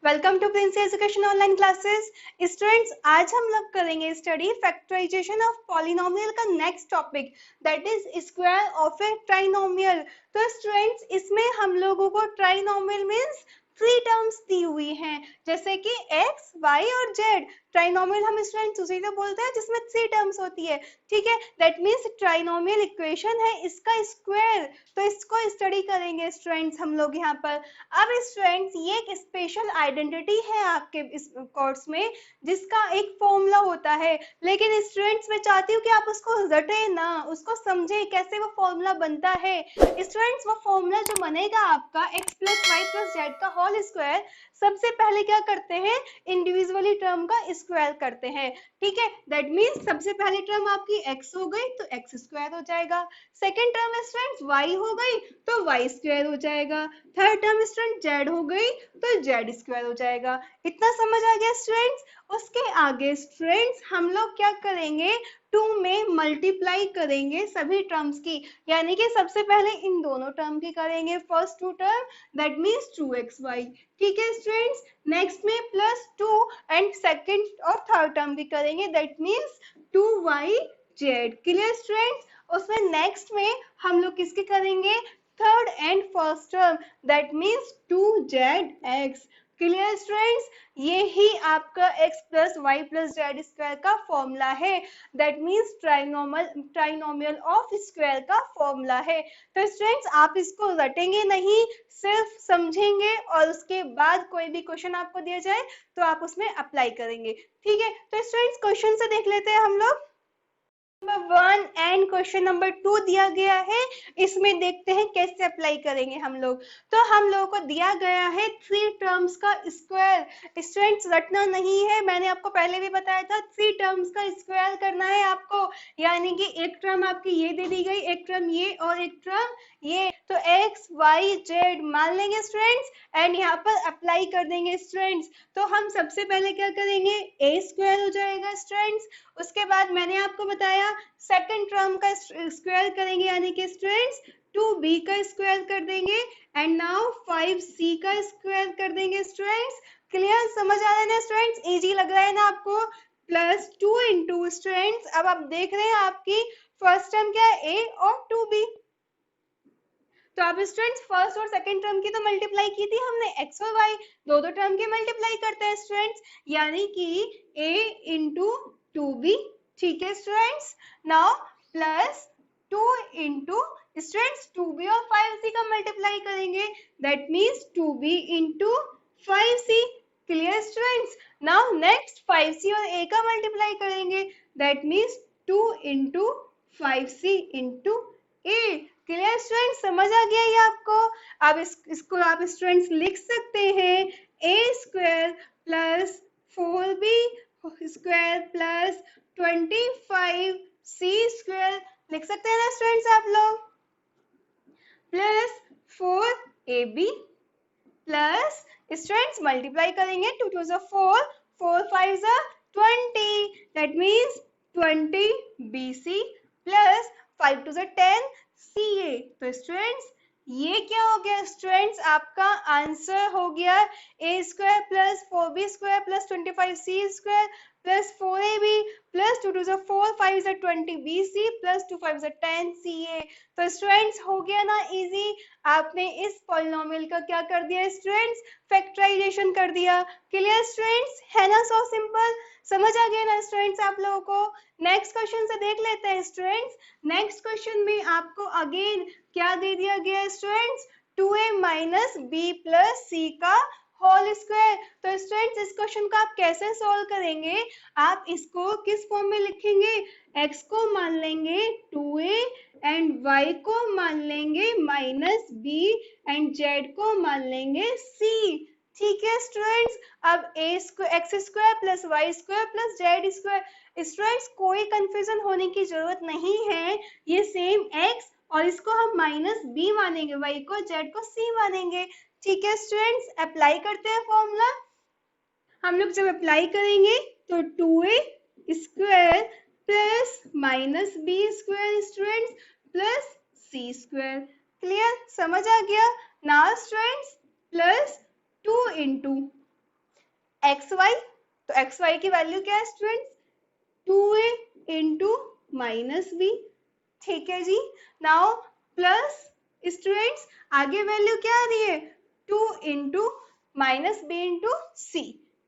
Welcome to Prince education online classes. Students, आज हम लोग करेंगे स्टडी फैक्टराइजेशन ऑफ पॉलिनोमियल का next topic, that is square of a trinomial. तो students, इसमें हम लोगों को ट्राइनोमियल मींस थ्री टर्म्स दी हुई हैं, जैसे कि x, y और z। ट्राइनोमियल हम स्टूडेंट्स उसी को बोलते हैं जिसमें थ्री टर्म्स होती है, ठीक है। दैट मींस ट्राइनोमियल इक्वेशन है इसका स्क्वायर, तो इसको स्टडी करेंगे स्टूडेंट्स हम लोग यहाँ पर। अब स्टूडेंट्स, ये एक स्पेशल आइडेंटिटी है आपके इस कोर्स में, जिसका एक फॉर्मूला होता है, लेकिन स्टूडेंट्स मैं चाहती हूँ कि आप उसको रटे ना, उसको समझे कैसे वो फॉर्मूला बनता है। स्टूडेंट्स, वो फॉर्मूला जो बनेगा आपका x plus Y plus Z का होल स्क्वायर, सबसे पहले क्या करते हैं, इंडिविजुअली टर्म का स्क्वायर करते हैं, ठीक है। दैट मीन्स सबसे पहली टर्म आपकी x हो गई तो x स्क्वायर हो जाएगा, सेकेंड टर्म स्टूडेंट्स y हो गई तो y स्क्वायर हो जाएगा, थर्ड टर्म स्टूडेंट z हो गई तो z स्क्वायर हो जाएगा। इतना समझ आ गया स्टूडेंट्स। उसके आगे स्टूडेंट्स हम लोग क्या करेंगे, 2 में मल्टीप्लाई करेंगे सभी टर्म्स की, यानी कि सबसे पहले इन दोनों टर्म की करेंगे, first two term, that means 2xy, ठीक है स्टूडेंट्स। नेक्स्ट में प्लस 2 एंड सेकंड और थर्ड टर्म भी करेंगे, that means 2yz। Clear students. उसमें नेक्स्ट में हम लोग किसके करेंगे, third and first term, that means 2zx। Clear students. ये ही आपका x plus Y plus Z square का फॉर्मूला है, that means trinomial of square का फॉर्मूला है। तो स्टूडेंट्स, आप इसको रटेंगे नहीं, सिर्फ समझेंगे और उसके बाद कोई भी क्वेश्चन आपको दिया जाए तो आप उसमें अप्लाई करेंगे, ठीक है। तो स्टूडेंट्स, क्वेश्चन से देख लेते हैं हम लोग। नंबर 1 एंड क्वेश्चन नंबर 2 दिया गया है, इसमें देखते हैं कैसे अप्लाई करेंगे हम लोग। तो हम लोगों को दिया गया है थ्री टर्म्स का स्क्वायर। स्टूडेंट्स, रटना नहीं है, मैंने आपको पहले भी बताया था, थ्री टर्म्स का स्क्वायर करना है आपको, यानी कि एक टर्म आपकी ये दे दी गई, एक टर्म ये और एक टर्म ये, तो x y z मान लेंगे स्टूडेंट्स एंड यहाँ पर अप्लाई कर देंगे स्टूडेंट्स। तो हम सबसे पहले क्या करेंगे, a स्क्वायर हो जाएगा स्टूडेंट्स। उसके बाद मैंने आपको बताया सेकंड टर्म का स्क्वायर करेंगे, यानी कि स्टूडेंट्स 2b का स्क्वायर कर देंगे एंड नाउ 5c का स्क्वायर कर देंगे स्टूडेंट्स। क्लियर, समझ आ रहा है ना स्टूडेंट्स, इजी लग रहा है ना आपको। प्लस 2 इंटू स्टूडेंट्स, अब आप देख रहे हैं आपकी फर्स्ट टर्म क्या है, a और 2b, तो आप स्टूडेंट्स फर्स्ट और सेकंड टर्म की तो मल्टीप्लाई की थी हमने, x और y दो दो टर्म की मल्टीप्लाई करते हैं स्टूडेंट्स, यानी कि a इंटू 2b, ठीक है students. Now plus 2 into students 2b और 5c का मल्टीप्लाई करेंगे, that means 2b into 5c। Clear students. Now next 5c और a का मल्टीप्लाई करेंगे, that means 2 into 5c into a। Clear students, समझ आ गया ये आपको। अब इसको आप स्टूडेंट्स लिख सकते हैं, a square plus 4b square plus 25c square, लिख सकते हैं ना स्टूडेंट्स आप लोग, plus 4ab plus students multiply करेंगे, 2 2 जा 4, 4 5 जा 20, दैट मीन्स 20bc प्लस 5 2 जा 10 ca। तो स्टूडेंट्स, ये क्या हो गया स्टूडेंट्स, आपका आंसर हो गया a square plus 4b square plus 25c square plus 4ab plus 2 2 जा 4, 5 जा 20bc प्लस 2 5 जा 10ca। तो स्टूडेंट्स, हो गया ना इजी, आपने इस पॉलिनोमियल का क्या कर दिया स्टूडेंट्स, फैक्टराइजेशन कर दिया। क्लियर स्टूडेंट्स, है ना, सो सिंपल, समझ आ गया ना स्टूडेंट्स आप लोगों को। नेक्स्ट क्वेश्चन से देख लेते हैं स्टूडेंट्स। नेक्स्ट क्वेश्चन में आपको अगेन क्या दे दिया गया students, 2a minus b plus c का होल स्क्वायर। तो स्टूडेंट्स, इस क्वेश्चन को आप कैसे सॉल्व करेंगे, आप इसको किस फॉर्म में लिखेंगे, x को मान लेंगे 2a एंड y को मान लेंगे माइनस b एंड z को मान लेंगे c, ठीक है स्टूडेंट्स। अब X square plus Y square plus Z square, students कोई कंफ्यूजन होने की जरूरत नहीं है, ये सेम x और इसको हम माइनस बी मानेंगे, y को z को c मानेंगे, ठीक है स्टूडेंट्स। अप्लाई करते हैं फॉर्मूला। हम लोग जब अप्लाई करेंगे तो 2a square plus minus B square students plus c square. Clear, समझ आ गया। Now students, plus 2 into X Y, तो एक्स वाई की वैल्यू क्या है students 2a into minus B, ठीक है जी। नाउ प्लस स्टूडेंट्स आगे वैल्यू क्या आ रही है 2 into minus B into C,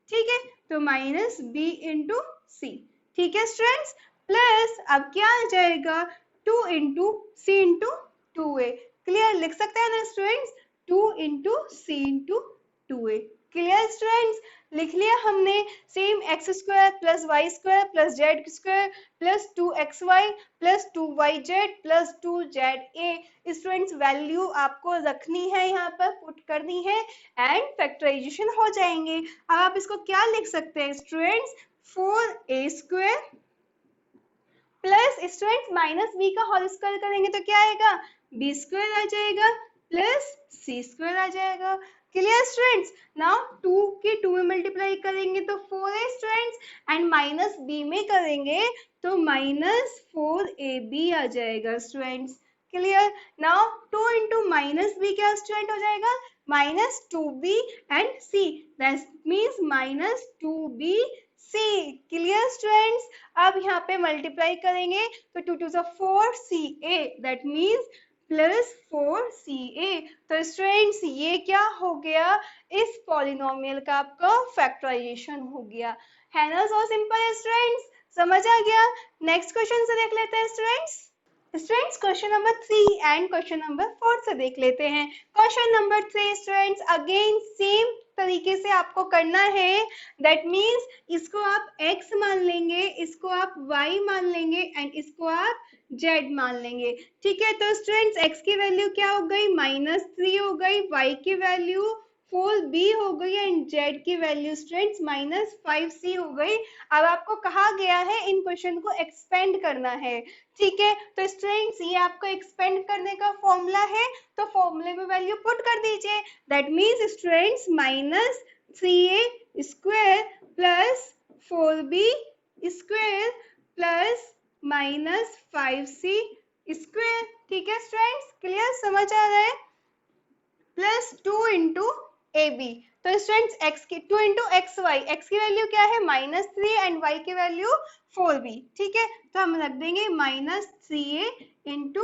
ठीक है, तो माइनस बी इंटू सी, ठीक है स्टूडेंट्स। प्लस अब क्या आ जाएगा 2 into C into 2a, clear, लिख सकते हैं ना students 2 into C into 2a, clear students, लिख लिया हमने। Same X square plus Y square plus Z square plus 2xy plus 2yz plus 2za, students value आपको रखनी है, यहाँ पर पुट करनी है एंड फैक्टराइजेशन हो जाएंगे। अब आप इसको क्या लिख सकते हैं students 4a square plus students minus B का होल स्क्वायर करेंगे तो क्या आएगा बी स्क्वायर आ जाएगा प्लस सी स्क्वायर आ जाएगा, क्लियर स्टूडेंट्स। नाउ 2 के 2 में मल्टीप्लाई करेंगे तो 4a students and minus b में करेंगे तो माइनस 4ab आ जाएगा students, clear. Now 2 into minus B क्या स्टूडेंट हो जाएगा minus 2b and c, that means minus 2b c, clear students. अब यहाँ पे मल्टीप्लाई करेंगे तो 2 2 4ca, that means plus 4ca, तो स्टूडेंट्स ये क्या हो गया इस पॉलिनोमियल का आपका फैक्टराइजेशन हो गया, है ना। सो सिंपल स्टूडेंट्स, समझ आ गया। नेक्स्ट क्वेश्चन से देख लेते हैं students. Students question number 3 and question number 4 से देख लेते हैं। Question number 3 students again same तरीके से आपको करना है, दैट मीन्स इसको आप x मान लेंगे, इसको आप y मान लेंगे एंड इसको आप z मान लेंगे, ठीक है। तो स्टूडेंट्स x की वैल्यू क्या हो गई -3 हो गई, y की वैल्यू 4b हो गई एंड z की वैल्यू स्टूडेंट्स -5c हो गई। अब आपको कहा गया है इन क्वेश्चन को एक्सपेंड करना है, ठीक है। तो स्टूडेंट्स ये आपको एक्सपेंड करने का फॉर्मूला है, तो फॉर्मूले में वैल्यू पुट कर दीजिए, that means students -3a square plus 4b square plus -5c square, ठीक है स्टूडेंट्स, क्लियर, समझ आ रहा है। प्लस 2 इंटू ए बी, तो स्टूडेंट्स x की 2 इंटू एक्स वाई, एक्स की वैल्यू क्या है -3 एंड y की वैल्यू 4b, ठीक है, तो हम रख देंगे -3a into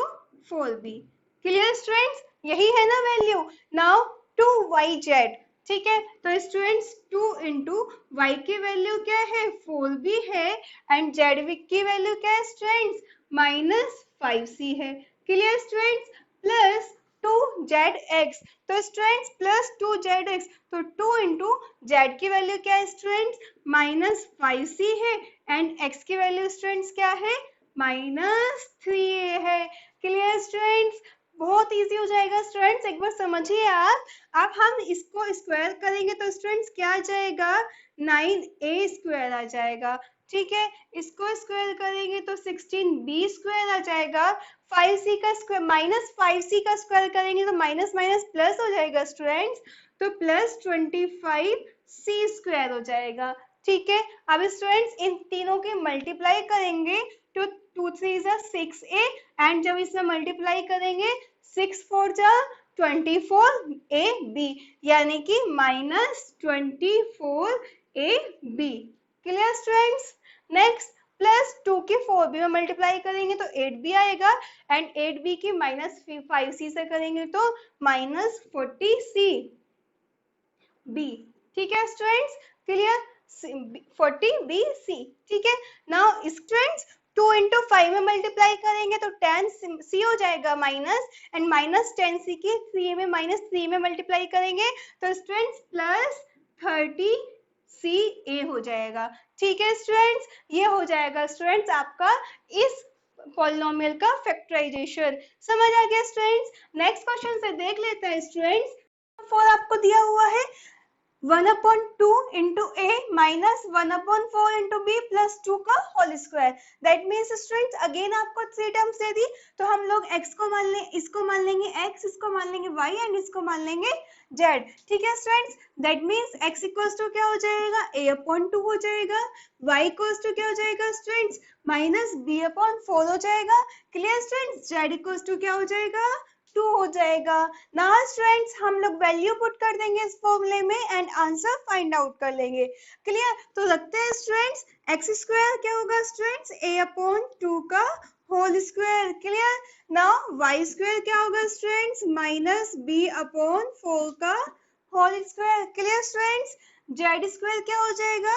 4b, clear students, यही है ना वैल्यू। नाउ 2yz, ठीक है, तो स्टूडेंट्स 2 इंटू y की वैल्यू क्या है 4b है एंड z की वैल्यू क्या है स्टूडेंट्स -5c है, क्लियर स्टूडेंट्स, प्लस 2zx, तो स्टूडेंट्स प्लस 2zx, तो 2 इंटू जेड की वैल्यू क्या है स्टूडेंट्स -5c है एंड x की वैल्यू स्टूडेंट्स क्या है -3a है, क्लियर स्टूडेंट्स, बहुत इजी हो जाएगा स्टूडेंट्स, एक बार समझिए आप। अब हम इसको स्क्वायर करेंगे तो स्टूडेंट्स क्या आ जाएगा 9a स्क्वायर आ जाएगा, ठीक है, इसको स्क्वायर करेंगे तो 16b स्क्वायर आ जाएगा, 5c का स्क्वायर -5c का स्क्वायर करेंगे तो माइनस माइनस प्लस हो जाएगा स्टूडेंट्स, तो प्लस 25c स्क्वायर हो जाएगा, ठीक है। अब स्टूडेंट्स इन तीनों के मल्टीप्लाई करेंगे तो 2 3 जा 6a एंड जब इसमें मल्टीप्लाई करेंगे 6 4 जा 24ab, यानी कि -24ab, clear students. Next plus 2 की 4b में मल्टीप्लाई करेंगे तो 8b आएगा एंड 8b की -5c से करेंगे तो -40c b, ठीक है स्टूडेंट्स, क्लियर, 40bc, ठीक है। नाउ स्टूडेंट्स 2 इंटू 5 में मल्टीप्लाई करेंगे तो 10c हो जाएगा माइनस एंड -10c की 3 में -3 में मल्टीप्लाई करेंगे तो स्टूडेंट्स प्लस 30ca हो जाएगा, ठीक है स्टूडेंट्स, ये हो जाएगा स्टूडेंट्स आपका इस पॉलिनोमियल का फैक्टराइजेशन, समझ आ गया स्टूडेंट्स। नेक्स्ट क्वेश्चन से देख लेते हैं स्टूडेंट्स। 4 आपको दिया हुआ है 1/2 into A minus 1/4 into B plus 2 का whole square, that means students again आपको 3 टर्म्स दे दी, तो हम लोग x को मान लें, इसको मान लेंगे x, इसको मान लेंगे y एंड इसको मान लेंगे z, ठीक है students, that means x equals to क्या हो जाएगा a/2 हो जाएगा, y इक्वल्स टू क्या हो जाएगा स्टूडेंट्स -b/4 हो जाएगा, clear students, z equals to क्या हो जाएगा 2 हो जाएगा। नाउ स्टूडेंट्स हम लोग वैल्यू पुट कर देंगे इस फॉर्मूले में एंड आंसर फाइंड आउट कर लेंगे। क्लियर? तो लगता है स्टूडेंट्स एक्स स्क्वायर क्या होगा स्टूडेंट्स a अपॉन 2 का whole square. Clear? Now Y square क्या होगा स्टूडेंट्स माइनस b अपॉन 4 का whole square. Clear students? Z square क्या हो जाएगा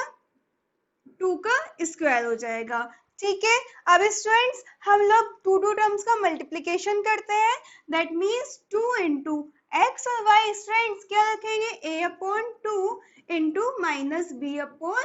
2 का स्क्वायर हो जाएगा। ठीक है, अब स्टूडेंट्स हम लोग टू टर्म्स का मल्टीप्लीकेशन करते हैं, दैट मीन्स 2 इंटू एक्स और वाई। स्टूडेंट्स क्या रखेंगे a upon 2 into minus B upon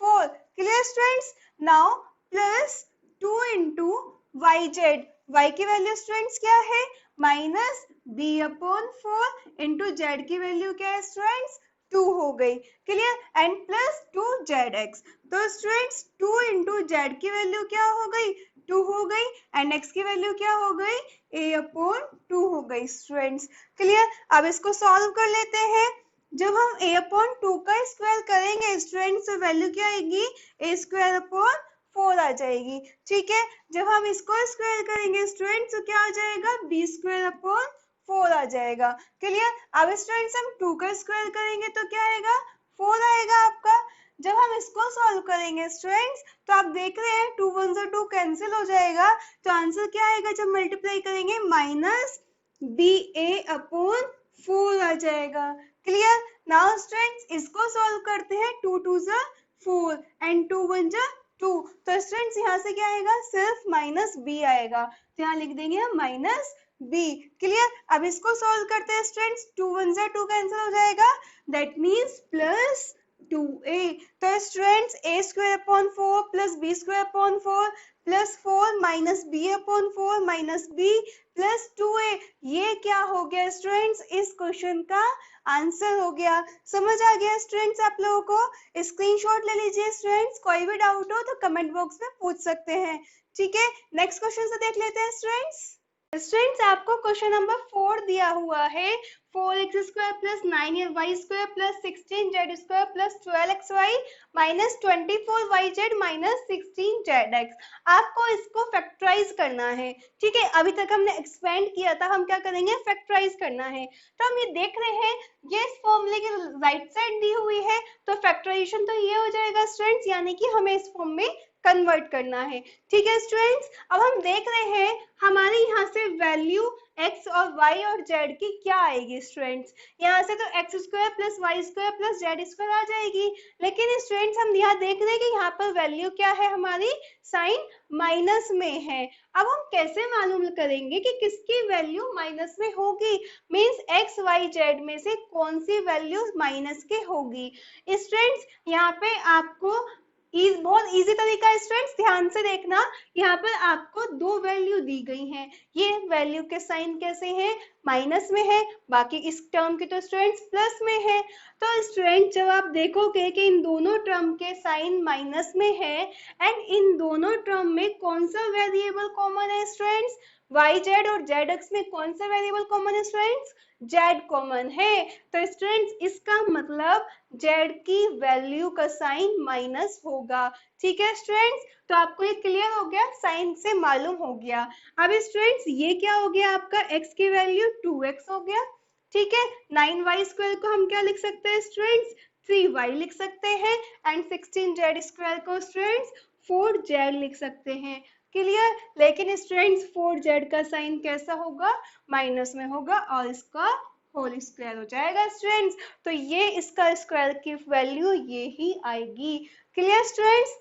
4। Clear students? Now plus 2 into Y Z, Y की वैल्यू स्टूडेंट्स क्या है minus B upon 4 into Z की वैल्यू क्या है स्टूडेंट्स 2 हो गई। Clear? And plus 2 Z X, तो स्टूडेंट्स 2 इंटू जेड की वैल्यू क्या हो गई 2 हो गई एंड एक्स की वैल्यू क्या हो गई a अपॉन 2 हो गई स्टूडेंट्स। क्लियर? अब इसको सॉल्व कर लेते हैं। जब हम a अपॉन 2 का स्क्वायर करेंगे स्टूडेंट्स तो वैल्यू क्या आएगी a स्क्वायर अपॉन 4 आ जाएगी। ठीक है, जब हम इसको स्क्वायर करेंगे स्टूडेंट्स तो क्या आ जाएगा b स्क्वायर अपॉन 4 आ जाएगा। क्लियर? अब स्टूडेंट्स हम 2 का स्क्वायर करेंगे तो क्या आएगा 4 आएगा आपका। जब हम इसको सॉल्व करेंगे स्टूडेंट्स तो आप देख रहे हैं 2 1 से 2 कैंसिल हो जाएगा, तो आंसर क्या आएगा जब मल्टीप्लाई करेंगे माइनस बी ए अपॉन 4 आ जाएगा। क्लियर? नाउ स्टूडेंट्स इसको सॉल्व करते हैं 2 2 जा 4 एंड 2 1 जा 2, तो स्टूडेंट्स यहाँ से क्या आएगा सिर्फ माइनस बी आएगा, तो यहाँ लिख देंगे हम माइनस बी। क्लियर? अब इसको सॉल्व करते हैं स्टूडेंट्स 2 1 से 2 कैंसिल हो जाएगा, दैट मीन्स प्लस 2a। तो students a square upon 4 plus b square upon 4 plus 4 minus b upon 4 minus b plus 2a, ये क्या हो गया स्टूडेंट्स इस क्वेश्चन का आंसर हो गया। समझ आ गया स्टूडेंट्स आप लोगों को? स्क्रीनशॉट ले लीजिए स्टूडेंट्स, कोई भी डाउट हो तो कमेंट बॉक्स में पूछ सकते हैं। ठीक है, नेक्स्ट क्वेश्चन से देख लेते हैं स्टूडेंट्स। स्टूडेंट्स आपको क्वेश्चन नंबर 4 दिया हुआ है 4x square plus 9y square plus 16z square plus 12xy minus 24yz minus 16zx। आपको इसको फैक्टराइज करना है। ठीक है, अभी तक हमने एक्सपेंड किया था, हम क्या करेंगे फैक्टराइज करना है। तो हम ये देख रहे हैं ये इस फॉर्मूले की राइट साइड दी हुई है, तो फैक्टराइजेशन तो ये हो जाएगा स्टूडेंट्स, यानी कि हमें इस फॉर्म में कन्वर्ट करना है। ठीक है स्टूडेंट्स, अब हम देख रहे हैं हमारे यहाँ से वैल्यू x और y और z की क्या आएगी स्टूडेंट्स। यहाँ से तो x square plus Y square plus Z square आ जाएगी, लेकिन स्टूडेंट्स हम यहाँ देख रहे हैं कि यहाँ पर वैल्यू क्या है हमारी साइन माइनस में है। अब हम कैसे मालूम करेंगे कि किसकी वैल्यू माइनस में होगी, मीन्स x y z में से कौन सी वैल्यू माइनस के होगी। स्टूडेंट्स यहाँ पे आपको बहुत इजी तरीका है स्टूडेंट्स, ध्यान से देखना। यहाँ पर आपको दो वैल्यू दी गई हैं, ये वैल्यू के साइन कैसे हैं माइनस में है, बाकी इस टर्म के तो स्टूडेंट्स प्लस में है। तो स्टूडेंट जब आप देखोगे कि इन दोनों टर्म के साइन माइनस में है एंड इन दोनों टर्म में कौन सा वेरिएबल कॉमन है स्टूडेंट्स, वाई जेड और जेड एक्स में कौन सा वेरिएबल कॉमन है स्टूडेंट्स, जेड कॉमन है। तो स्टूडेंट्स इसका मतलब जेड की वैल्यू का साइन माइनस होगा। ठीक है स्टूडेंट्स, तो आपको ये क्लियर हो गया, साइन से मालूम हो गया। अब स्टूडेंट्स ये क्या हो गया आपका x की वैल्यू 2x हो गया। ठीक है, 9y स्क्वायर को हम क्या लिख सकते हैं स्टूडेंट्स 3y लिख सकते हैं एंड 16z स्क्वायर को स्टूडेंट्स 4z लिख सकते हैं। क्लियर? लेकिन स्टूडेंट्स 4z का साइन कैसा होगा माइनस में होगा और इसका होल स्क्वायर हो जाएगा स्टूडेंट्स, तो ये इसका स्क्वायर की वैल्यू ये ही आएगी। Clear students?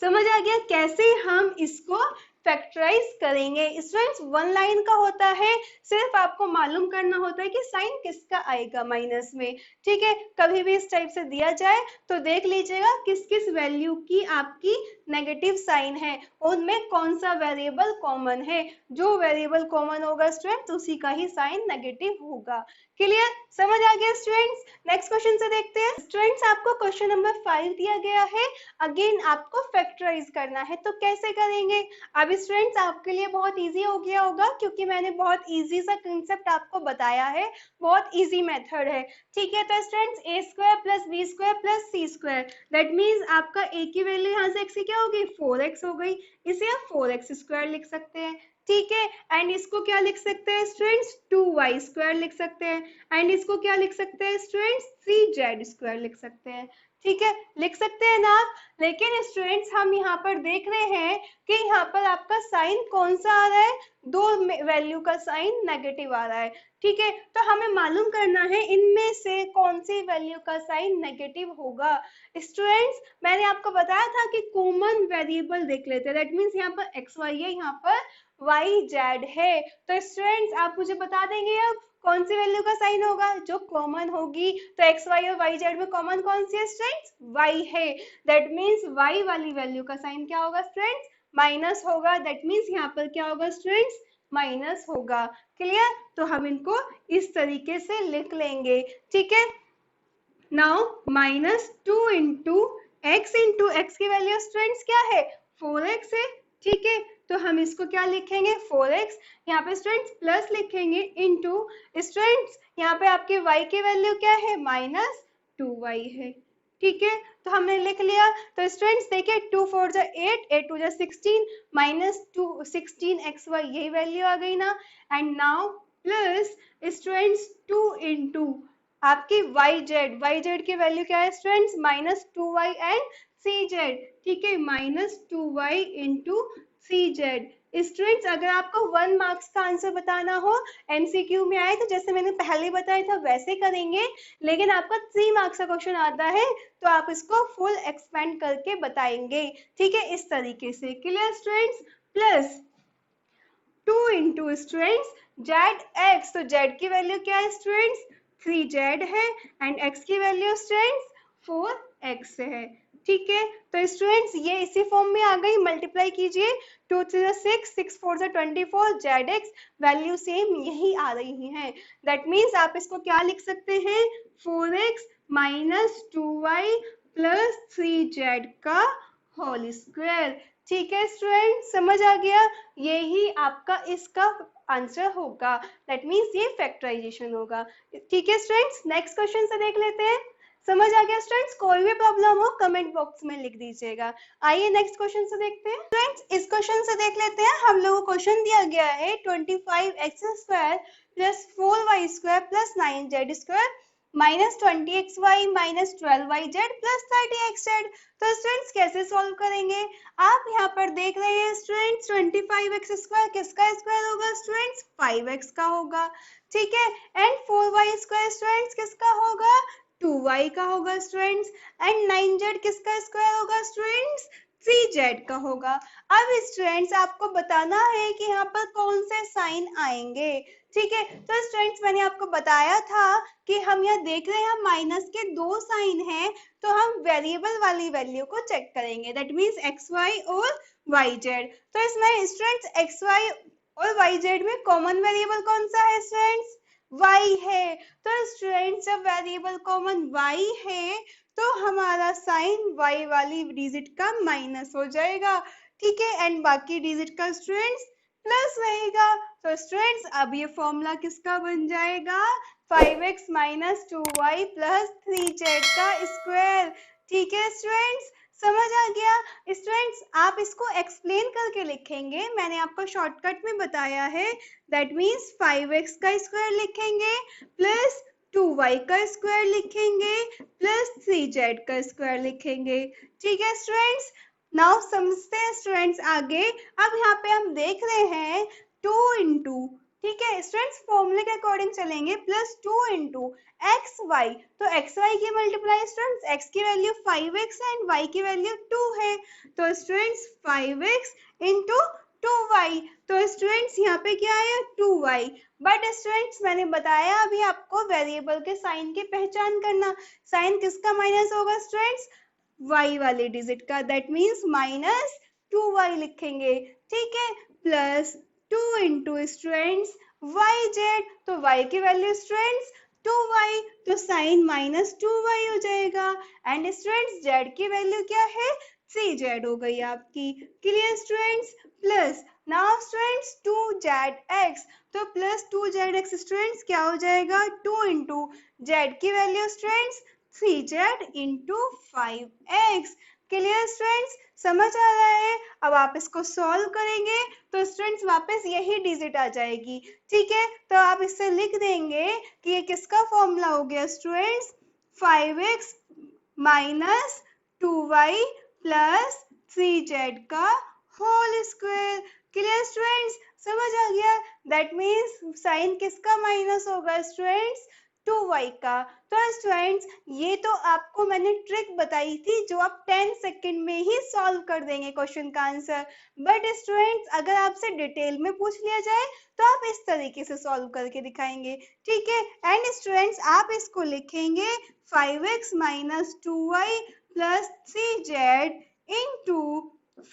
समझ आ गया कैसे हम इसको फैक्टराइज करेंगे। स्टूडेंट्स वन लाइन का होता है, सिर्फ आपको मालूम करना होता है कि साइन किसका आएगा माइनस में। ठीक है, कभी भी इस टाइप से दिया जाए तो देख लीजिएगा किस किस वैल्यू की आपकी नेगेटिव साइन है, उनमें कौन सा वेरिएबल कॉमन है। जो वेरिएबल कॉमन होगा स्टूडेंट्स उसी का ही साइन नेगेटिव होगा। क्लियर? समझ आ गया स्टूडेंट्स? नेक्स्ट क्वेश्चन से देखते हैं। स्टूडेंट्स आपको क्वेश्चन नंबर 5 दिया गया है, अगेन आपको फैक्टराइज करना है, तो कैसे करेंगे। अब स्टूडेंट्स आपके लिए बहुत इजी हो गया होगा क्योंकि मैंने बहुत इजी सा कंसेप्ट आपको बताया है, बहुत इजी मेथड है। ठीक है, तो students a square plus b square plus c square, that means आपका a की वैल्यू यहाँ से x की क्या होगी 4x हो गई, इसे आप 4x स्क्वायर लिख सकते हैं। ठीक है। एंड इसको क्या लिख सकते हैं स्टूडेंट्स, 2y² लिख सकते हैं। एंड इसको क्या लिख सकते हैं स्टूडेंट्स, 3z² लिख सकते हैं। ठीक है, लिख सकते हैं ना आप। लेकिन स्टूडेंट्स हम यहाँ पर देख रहे हैं कि यहाँ पर आपका साइन कौन सा आ रहा है, दो वैल्यू का साइन नेगेटिव आ रहा है। ठीक है, तो हमें मालूम करना है इनमें से कौन सी वैल्यू का साइन नेगेटिव होगा। स्टूडेंट्स मैंने आपको बताया था कि कॉमन वेरिएबल देख लेते हैं, दैट मीन्स यहाँ पर एक्स वाई है, यहाँ पर वाई जेड है। तो स्टूडेंट्स आप मुझे बता देंगे अब कौन सी वैल्यू का साइन होगा जो कॉमन होगी। तो एक्स वाई और वाई जेड में कॉमन कौन सी है स्टूडेंट्स, वाई है। दैट मीन्स वाई वाली वैल्यू का साइन क्या होगा स्टूडेंट्स, माइनस होगा। दैट मीन्स यहाँ पर क्या होगा स्टूडेंट्स, माइनस होगा। क्लियर, तो हम इनको इस तरीके से लिख लेंगे। ठीक है, नाउ -2 इंटू एक्स की वैल्यू स्टूडेंट्स क्या है, 4x है। ठीक है, तो हम इसको क्या लिखेंगे 4x, यहाँ पे स्टूडेंट्स प्लस लिखेंगे इंटू स्टूडेंट्स यहाँ पे आपके y की वैल्यू क्या है, -2y है। ठीक है, तो हमने लिख लिया। तो स्टूडेंट्स देखिए 2 4 जा 8, 8 2 जा 16, -2 16xy यही वैल्यू आ गई ना। And now plus students 2 into आपकी yz की वैल्यू क्या है स्टूडेंट्स, -2y एंड cz। ठीक है, -2y इंटू cz। स्टूडेंट्स अगर आपको 1 मार्क्स का आंसर बताना हो एमसीक्यू में आए तो जैसे मैंने पहले बताया था वैसे करेंगे, लेकिन आपका 3 मार्क्स का क्वेश्चन आता है तो आप इसको फुल एक्सपेंड करके बताएंगे। ठीक है, इस तरीके से। Clear students, plus 2 into students Z X, तो जेड की वैल्यू क्या है स्टूडेंट्स, 3z है। एंड x की वैल्यू स्टूडेंट्स 4x है। ठीक है, तो स्टूडेंट्स ये इसी फॉर्म में आ गई, मल्टीप्लाई कीजिए 2 3 6, 6 4 24, जेड वैल्यू सेम यही आ रही है। दैट मीन्स आप इसको क्या लिख सकते हैं, 4x - 2y + 3z का होल स्क्वायर। ठीक है स्टूडेंट, समझ आ गया, यही आपका इसका आंसर होगा। दैट मीन्स ये फैक्टराइजेशन होगा। ठीक है स्टूडेंट्स, नेक्स्ट क्वेश्चन से देख लेते हैं। समझ आ गया स्टूडेंट्स, कोई भी प्रॉब्लम हो कमेंट बॉक्स में लिख दीजिएगा। आइए नेक्स्ट क्वेश्चन से देखते हैं। स्टूडेंट्स इस क्वेश्चन से देख लेते हैं। हम लोगों को क्वेश्चन दिया गया है 25x² + 4y² + 9z² -20xy -12yz + 30xz। तो स्टूडेंट्स कैसे सॉल्व करेंगे, आप यहाँ पर देख रहे हैं स्टूडेंट्स 25x² किसका स्क्वायर होगा स्टूडेंट्स, 5x का होगा। ठीक है, एंड 4y² स्टूडेंट्स किसका होगा, 2y का होगा स्टूडेंट्स। एंड 9z किसका स्क्वायर होगा स्टूडेंट्स, 3z का होगा। अब स्टूडेंट्स आपको बताना है कि यहाँ पर कौन से साइन आएंगे। ठीक है, तो स्टूडेंट्स मैंने आपको बताया था कि हम यहाँ देख रहे हैं माइनस के 2 साइन हैं, तो हम वेरिएबल वाली वैल्यू को चेक करेंगे। दैट मीन्स xy और yz। तो इसमें स्टूडेंट्स xy और yz में कॉमन वेरिएबल कौन सा है स्टूडेंट्स, y है। तो स्टूडेंट्स जब वेरिएबल कॉमन y है तो हमारा साइन y वाली डिजिट का माइनस हो जाएगा। ठीक है, एंड बाकी डिजिट का स्टूडेंट्स प्लस रहेगा। तो स्टूडेंट्स अब ये फॉर्मूला किसका बन जाएगा, 5x - 2y + 3z का स्क्वायर। ठीक है स्टूडेंट्स, समझ आ गया। स्टूडेंट्स आप इसको एक्सप्लेन करके लिखेंगे, मैंने आपको शॉर्टकट में बताया है। दैट मीन्स 5x का स्क्वायर लिखेंगे प्लस 2y का स्क्वायर लिखेंगे प्लस 3z का स्क्वायर लिखेंगे। ठीक है स्टूडेंट्स, नाउ समझते हैं स्टूडेंट्स आगे। अब यहाँ पे हम देख रहे हैं 2 इंटू, ठीक है स्टूडेंट्स फॉर्मूले के अकॉर्डिंग चलेंगे, +2 इंटू एक्स वाई। तो एक्स वाई की मल्टीप्लाई स्टूडेंट्स, एक्स की वैल्यू 5x है एंड वाई की वैल्यू 2 है। तो स्टूडेंट्स 5x इंटू 2y। तो स्टूडेंट्स यहाँ पे क्या है 2y। बट स्टूडेंट्स मैंने बताया अभी आपको वेरिएबल के साइन की पहचान करना। साइन किसका माइनस होगा स्टूडेंट्स, y वाले डिजिट का। दैट मीन्स -2y लिखेंगे। ठीक है, प्लस 2 इंटू स्टूडेंट्स yz। तो y की वैल्यू स्टूडेंट्स 2y, तो साइन -2y हो जाएगा। एंड स्टूडेंट्स z की वैल्यू क्या है, 3z हो गई आपकी। Clear students, plus now students 2zx। तो प्लस 2zx स्टूडेंट्स क्या हो जाएगा, 2 इंटू z की value students 3z into 5x। Clear students, समझ आ रहा है? अब आप इसको सॉल्व करेंगे तो स्टूडेंट्स वापस यही डिजिट आ जाएगी। ठीक है, तो आप इससे लिख देंगे कि ये किसका फॉर्मूला हो गया students, 5x minus 2y plus 3z का होल स्क्वायर। क्लियर स्टूडेंट्स, समझ आ गया? दैट मीन्स साइन किसका माइनस होगा स्टूडेंट्स, 2y का। तो स्टूडेंट्स ये तो आपको मैंने ट्रिक बताई थी जो आप 10 सेकंड में ही सॉल्व कर देंगे क्वेश्चन का आंसर। बट स्टूडेंट्स अगर आपसे डिटेल में पूछ लिया जाए तो आप इस तरीके से सॉल्व करके दिखाएंगे। ठीक है, एंड स्टूडेंट्स आप इसको लिखेंगे 5x minus 2y plus 3z into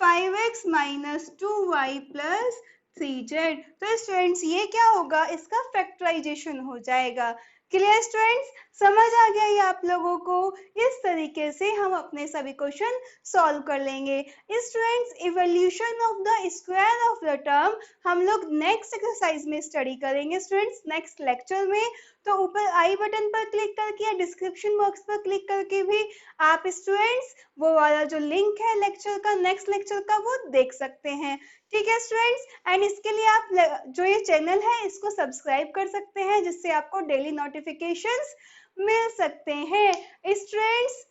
5x minus 2y plus 3z। तो स्टूडेंट्स ये क्या होगा, इसका फैक्टराइजेशन हो जाएगा। क्लियर स्टूडेंट्स, समझ आ गया ये आप लोगों को? इस तरीके से हम अपने सभी क्वेश्चन सॉल्व कर लेंगे। Students evolution of the square of the term हम लोग नेक्स्ट एक्सरसाइज में स्टडी करेंगे स्टूडेंट्स, नेक्स्ट लेक्चर में। तो ऊपर आई बटन पर क्लिक करके या डिस्क्रिप्शन बॉक्स पर क्लिक करके भी आप स्टूडेंट्स वो वाला जो लिंक है लेक्चर का, नेक्स्ट लेक्चर का, वो देख सकते हैं। ठीक है स्टूडेंट्स, एंड इसके लिए आप जो ये चैनल है इसको सब्सक्राइब कर सकते हैं जिससे आपको डेली नोटिफिकेशंस मिल सकते हैं। स्टूडेंट्स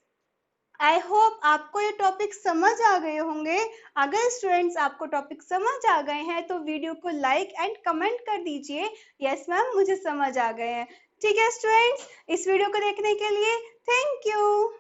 आई होप आपको ये टॉपिक समझ आ गए होंगे। अगर स्टूडेंट्स आपको टॉपिक समझ आ गए हैं तो वीडियो को लाइक एंड कमेंट कर दीजिए, यस मैम मुझे समझ आ गए हैं। ठीक है स्टूडेंट्स, इस वीडियो को देखने के लिए थैंक यू।